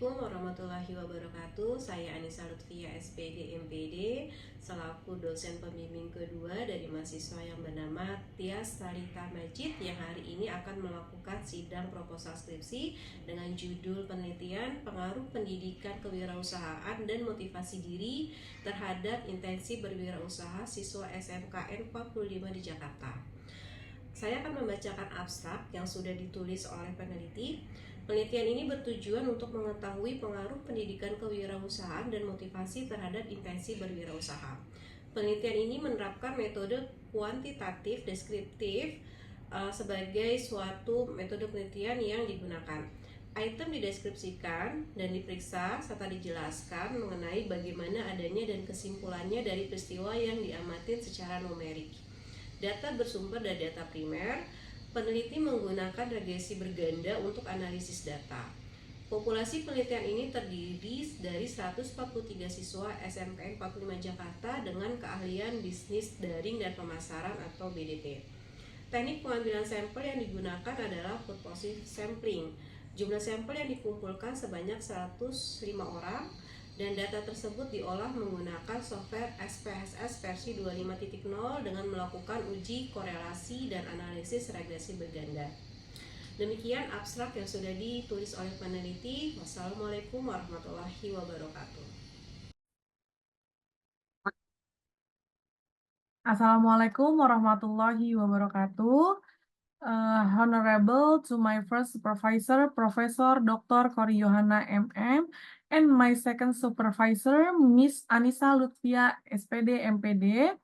Assalamualaikum warahmatullahi wabarakatuh. Saya Anissa Lutfia SPD MPD selaku dosen pembimbing kedua dari mahasiswa yang bernama Tias Salita Majid yang hari ini akan melakukan sidang proposal skripsi dengan judul penelitian pengaruh pendidikan kewirausahaan dan motivasi diri terhadap intensi berwirausaha siswa SMKN 45 di Jakarta. Saya akan membacakan abstrak yang sudah ditulis oleh peneliti. Penelitian ini bertujuan untuk mengetahui pengaruh pendidikan kewirausahaan dan motivasi terhadap intensi berwirausaha. Penelitian ini menerapkan metode kuantitatif deskriptif sebagai suatu metode penelitian yang digunakan. Item dideskripsikan dan diperiksa serta dijelaskan mengenai bagaimana adanya dan kesimpulannya dari peristiwa yang diamatin secara numerik. Data bersumber dari data primer. Peneliti menggunakan regresi berganda untuk analisis data. Populasi penelitian ini terdiri dari 143 siswa SMKN 45 Jakarta dengan keahlian bisnis daring dan pemasaran atau BDP. Teknik pengambilan sampel yang digunakan adalah purposive sampling. Jumlah sampel yang dikumpulkan sebanyak 105 orang dan data tersebut diolah menggunakan software SPSS versi 25.0 dengan melakukan uji korelasi dan analisis regresi berganda. Demikian abstrak yang sudah ditulis oleh peneliti. Wassalamualaikum warahmatullahi wabarakatuh. Assalamualaikum warahmatullahi wabarakatuh. Honorable to my first supervisor, Professor Dr. Kori Yohana MM, and my second supervisor, Miss Anissa Lutfia SPD MPD.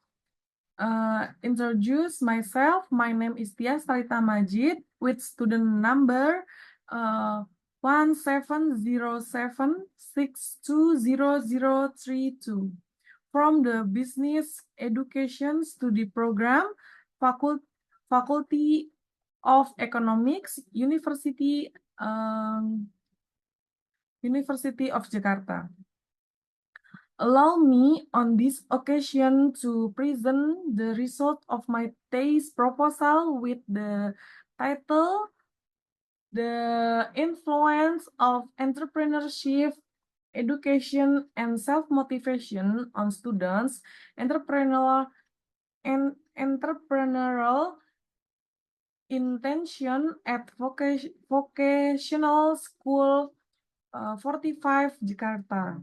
Introduce myself. My name is Tias Salita Majid with student number 1707620032 from the Business Education Study Program, Faculty of Economics, University of Jakarta. Allow me on this occasion to present the result of my thesis proposal with the title The Influence of Entrepreneurship, Education, and Self-Motivation on Students' Entrepreneurial Intention at Vocational School 45 Jakarta.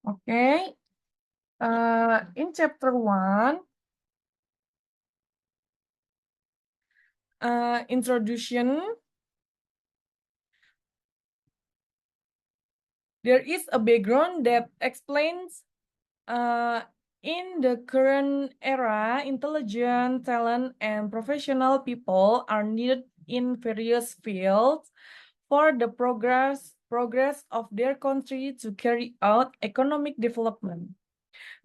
Okay, in chapter 1, introduction, there is a background that explains in the current era, intelligent, talent, and professional people are needed in various fields for the progress of their country to carry out economic development.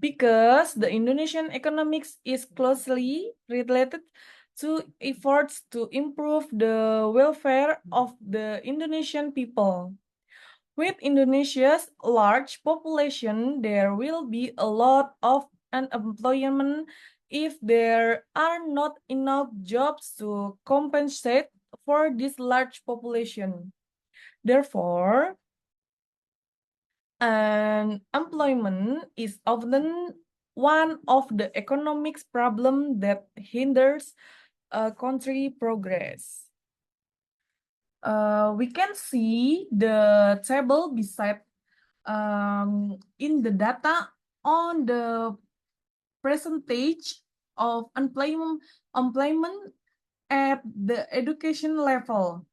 Because the Indonesian economics is closely related to efforts to improve the welfare of the Indonesian people. With Indonesia's large population, there will be a lot of unemployment if there are not enough jobs to compensate for this large population. Therefore, unemployment is often one of the economic problems that hinders a country progress. We can see the table beside in the data on the percentage of employment at the education level.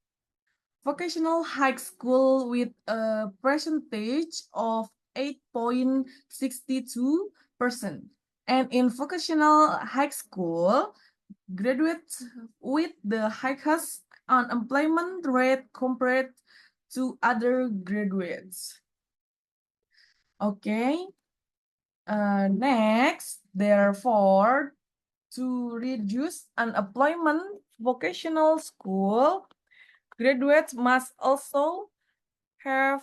Vocational high school with a percentage of 8.62%. And in vocational high school, graduates with the highest unemployment rate compared to other graduates. Okay. Next, therefore, to reduce unemployment, vocational school graduates must also have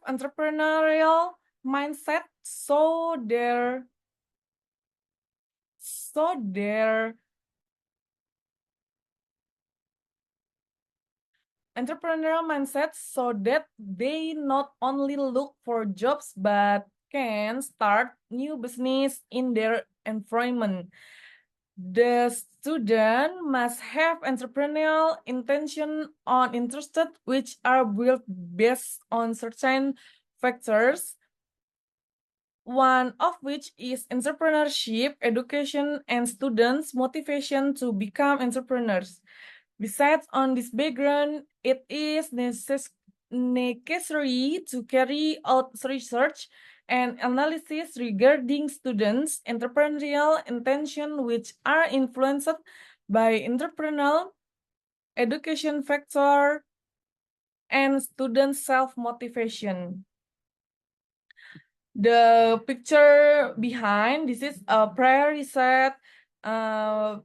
entrepreneurial mindset, so their so their entrepreneurial mindset so that they not only look for jobs but can start new business in their environment. The student must have entrepreneurial intention on interested which are built based on certain factors, one of which is entrepreneurship, education, and students' motivation to become entrepreneurs. Besides, on this background, it is necessary to carry out research and analysis regarding students' entrepreneurial intention, which are influenced by entrepreneurial education factor and student self-motivation. The picture behind this is a prior uh,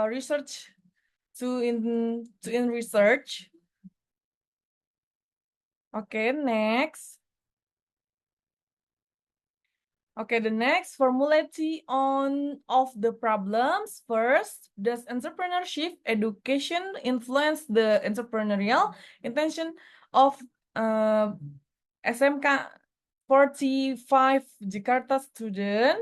research to in research. Okay, next. Okay, the next formulate on of the problems. First, does entrepreneurship education influence the entrepreneurial intention of SMK 45 Jakarta student?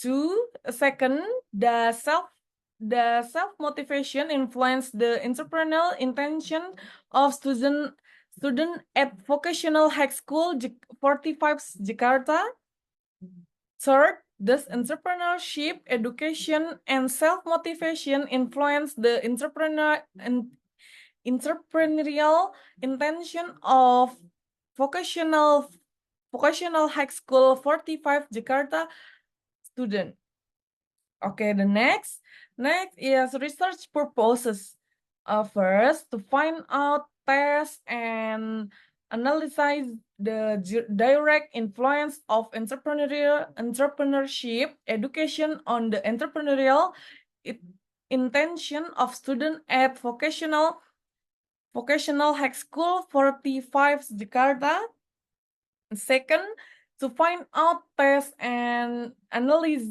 Two, second, the self-motivation influence the entrepreneurial intention of student at vocational high school 45 Jakarta. Third, does entrepreneurship education and self-motivation influence the entrepreneurial intention of vocational high school 45 Jakarta student? Okay, the next is research purposes. First, to find out, test, and analyze the direct influence of entrepreneurship education on the entrepreneurial intention of student at vocational high school 45 Jakarta. Second, to find out, test, and analyze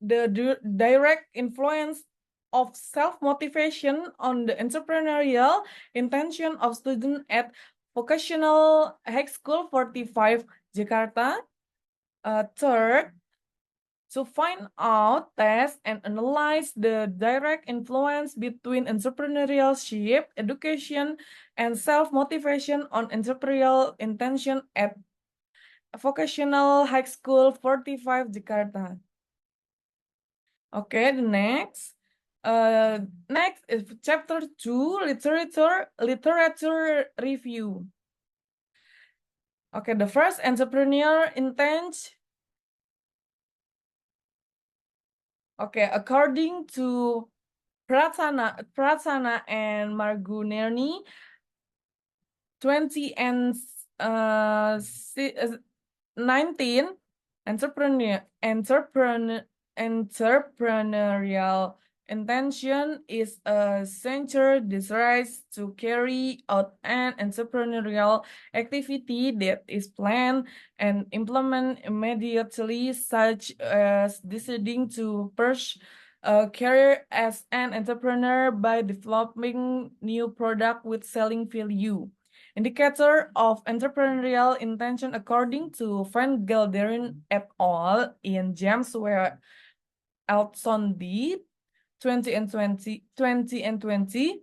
the direct influence of self-motivation on the entrepreneurial intention of students at vocational high school 45 Jakarta. Third, to find out, test, and analyze the direct influence between entrepreneurship, education, and self-motivation on entrepreneurial intention at Vocational High School 45 Jakarta. Okay, the next. Next is chapter 2, literature review. Okay, the first entrepreneur intent. Okay, according to Pratsana and Margunerni, 20 and 19 entrepreneurial intention is a center desires to carry out an entrepreneurial activity that is planned and implemented immediately, such as deciding to pursue a career as an entrepreneur by developing new product with selling value. Indicator of entrepreneurial intention according to Van Gelderen et al. In James W. Elson D. 20 and 20.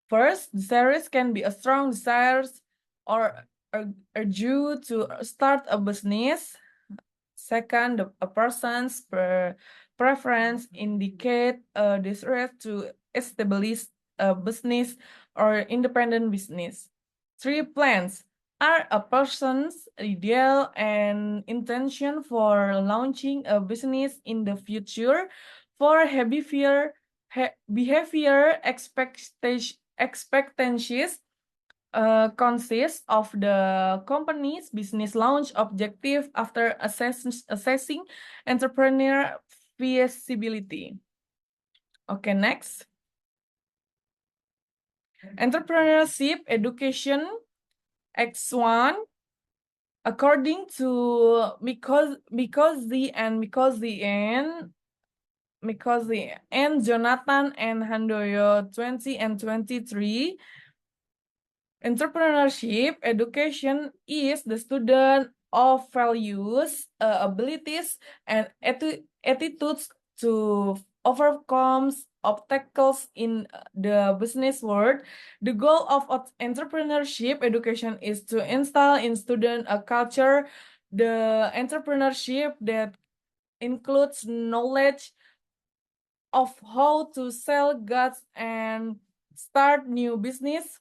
First, desires can be a strong desires or due to start a business. Second, a person's preference indicate a desire to establish a business or independent business. Three, plans are a person's ideal and intention for launching a business in the future. For behavior expectations consists of the company's business launch objective after assessing entrepreneur feasibility. Okay, next. Entrepreneurship education X1 according to because the and Jonathan and Handoyo 20 and 23. Entrepreneurship education is the student of values, abilities, and attitudes to overcome obstacles in the business world. The goal of entrepreneurship education is to instill in student a culture, the entrepreneurship that includes knowledge of how to sell goods and start new business,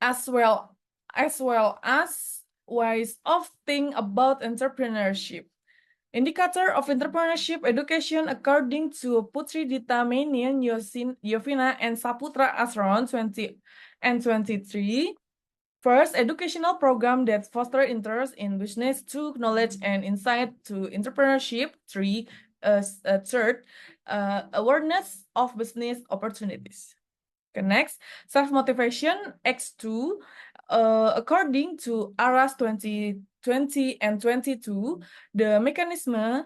as well as ways of think about entrepreneurship. Indicator of entrepreneurship education according to Putri Dita Manian, Yovina, and Saputra Asron 20 and 23. First, educational program that foster interest in business. 2, knowledge and insight to entrepreneurship. 3, third, awareness of business opportunities. Okay, next, self-motivation X2, according to ARAS 2020 and 22, the mechanism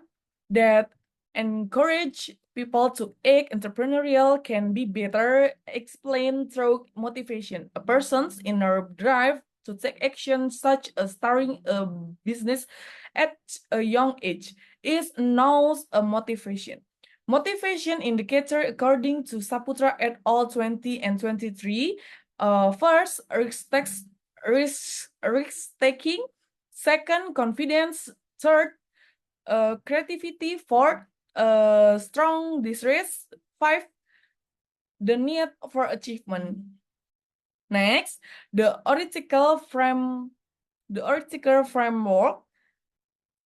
that encourage people to act entrepreneurial can be better explained through motivation. A person's inner drive to take action, such as starting a business at a young age, is known as a motivation. Motivation indicator according to Saputra et al. 20 and 23. First, risk-taking. Second, confidence. Third, creativity. Fourth, strong distress. 5, the need for achievement. Next, the theoretical framework.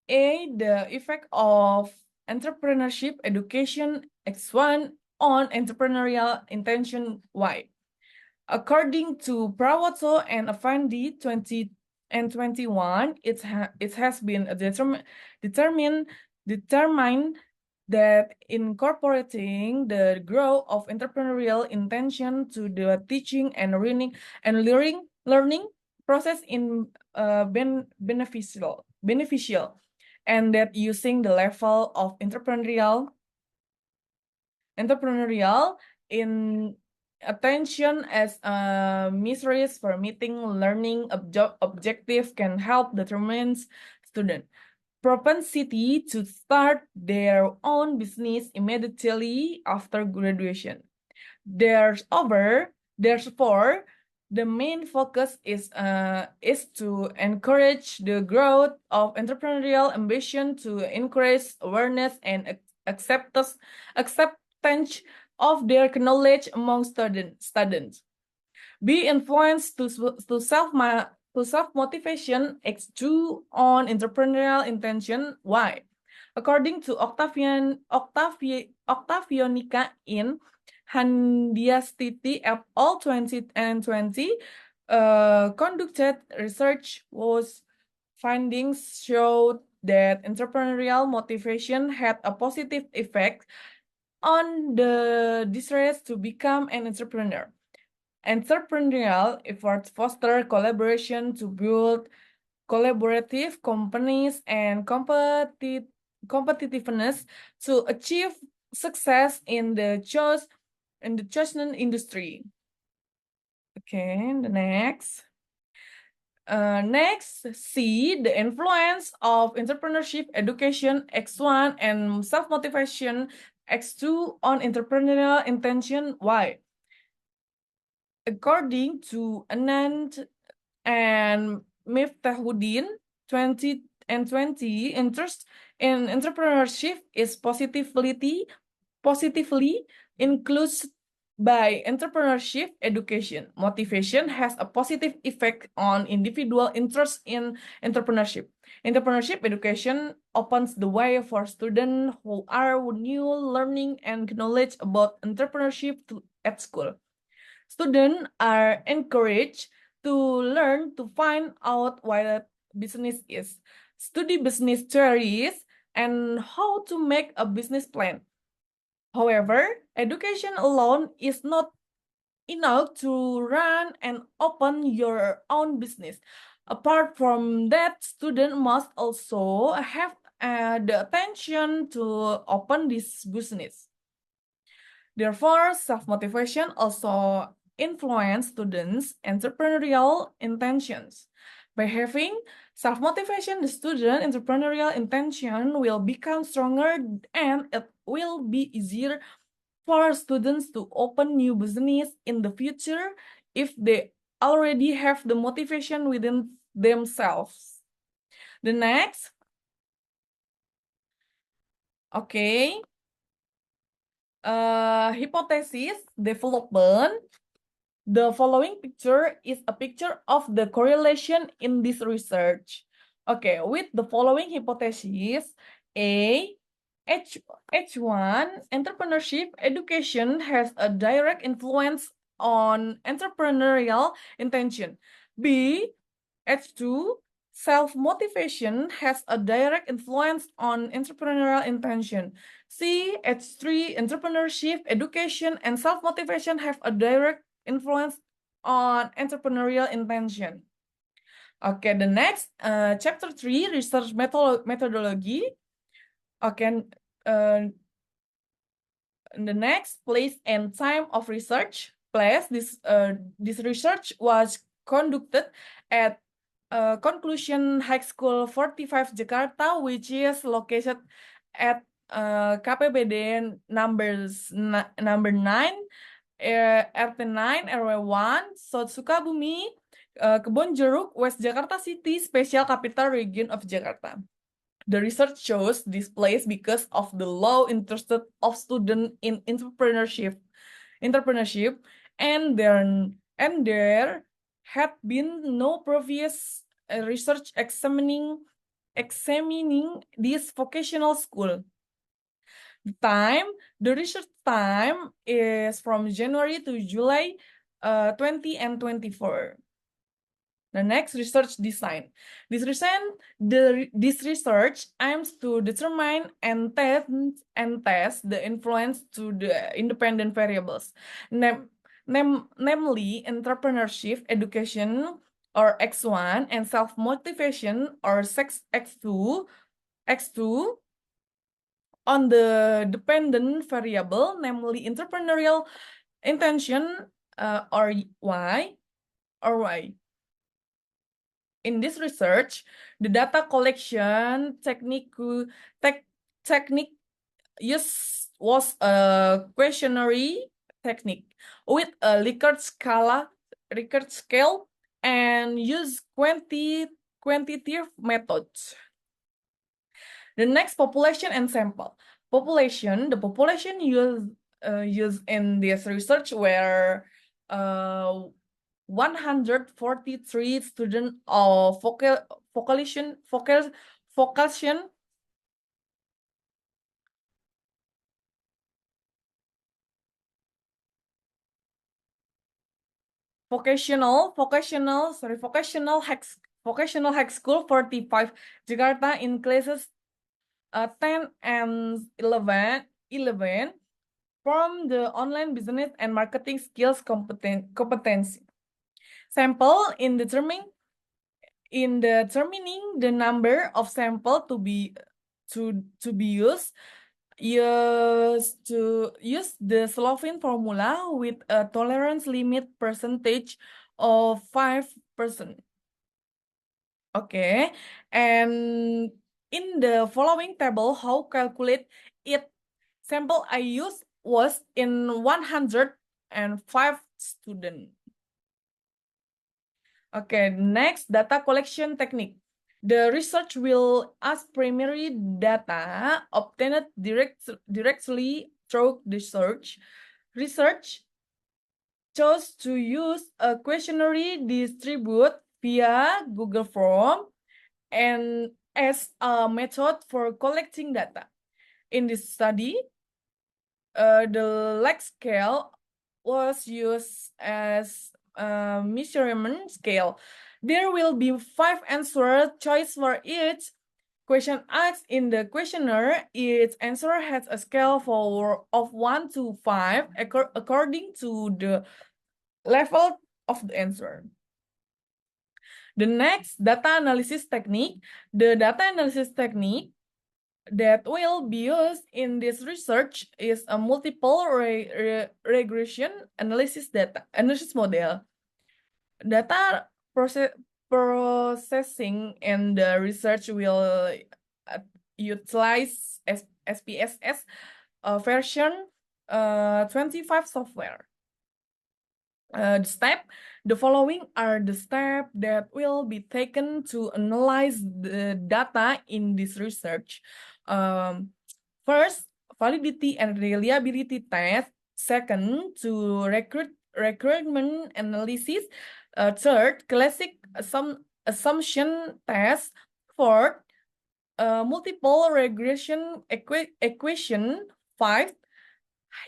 A, the effect of entrepreneurship education X1 on entrepreneurial intention Y. According to Prawoto and Afandi 20 and 21, it has been determined that incorporating the growth of entrepreneurial intention to the teaching and learning process in beneficial, and that using the level of entrepreneurial in attention as measures for meeting learning objective can help determine student propensity to start their own business immediately after graduation. Therefore, the main focus is to encourage the growth of entrepreneurial ambition, to increase awareness and acceptance of their knowledge among students. Be influenced to self-motivation X2 on entrepreneurial intention Y. According to Octavionica in Handiastiti et al. 20 and 20, conducted research findings showed that entrepreneurial motivation had a positive effect on the desire to become an entrepreneur. Entrepreneurial efforts foster collaboration to build collaborative companies and competitiveness to achieve success in the chosen industry. Okay, the next. Next, see the influence of entrepreneurship education X1 and self-motivation X2 on entrepreneurial intention Y. According to Anand and Miftahuddin 20 and 20, interest in entrepreneurship is positively includes by entrepreneurship education. Motivation has a positive effect on individual interest in entrepreneurship. Entrepreneurship education opens the way for students who are new learning and knowledge about entrepreneurship at school. Students are encouraged to learn to find out what business is, study business theories, and how to make a business plan. However, education alone is not enough to run and open your own business. Apart from that, student must also have the attention to open this business. Therefore, self-motivation also influence students' entrepreneurial intentions. By having self-motivation, the student entrepreneurial intention will become stronger and it will be easier for students to open new business in the future if they already have the motivation within themselves. The next, okay, hypothesis development. The following picture is a picture of the correlation in this research. Okay, with the following hypothesis, A, H1, entrepreneurship education has a direct influence on entrepreneurial intention. B, H2, self-motivation has a direct influence on entrepreneurial intention. C, H3, entrepreneurship, education, and self-motivation have a direct influence on entrepreneurial intention. Okay, the next, chapter 3, research methodology. Okay, the next, place and time of research. Place, this research was conducted at Conclusion High School 45 Jakarta, which is located at KPBD number 9, RT 9, RW 1, South Sukabumi, Kebon Jeruk, West Jakarta City, Special Capital Region of Jakarta. The research shows this place because of the low interest of students in entrepreneurship, and there had been no previous research examining this vocational school. The research time is from January to July 20 and 24. The next, research design. This research aims to determine and test the influence to the independent variables, namely entrepreneurship, education, or X1, and self-motivation, or X2, on the dependent variable, namely entrepreneurial intention, or Y. In this research, the data collection technique was a questionnaire technique with a Likert scale and use quantitative methods. The next, population and sample. The population used in this research were 143 students of vocational high school 45 Jakarta in classes 10 and 11 from the online business and marketing skills competency. Sample in determining the number of sample to be used to use the Slovene formula with a tolerance limit percentage of 5%. Okay, and in the following table, how calculate it? Sample I used was in 105 students. Okay, next, data collection technique. The research will ask primary data obtained directly through the search. Research chose to use a questionnaire distribute via Google Form and as a method for collecting data. In this study, the Likert scale was used as a measurement scale. There will be 5 answer choice for each question asked in the questionnaire. Each answer has a scale of 1 to 5 according to the level of the answer. The next data analysis technique. The data analysis technique that will be used in this research is a multiple regression analysis model. Data processing and the research will utilize SPSS version 25 software. The following are the steps that will be taken to analyze the data in this research. First, validity and reliability test. Second, to recruitment analysis. Third, classic assumption test. Fourth, multiple regression equation. 5,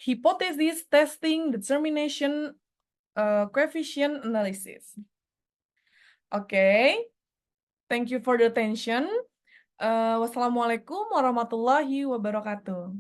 hypothesis testing determination coefficient analysis. Okay, thank you for the attention. Wassalamualaikum warahmatullahi wabarakatuh.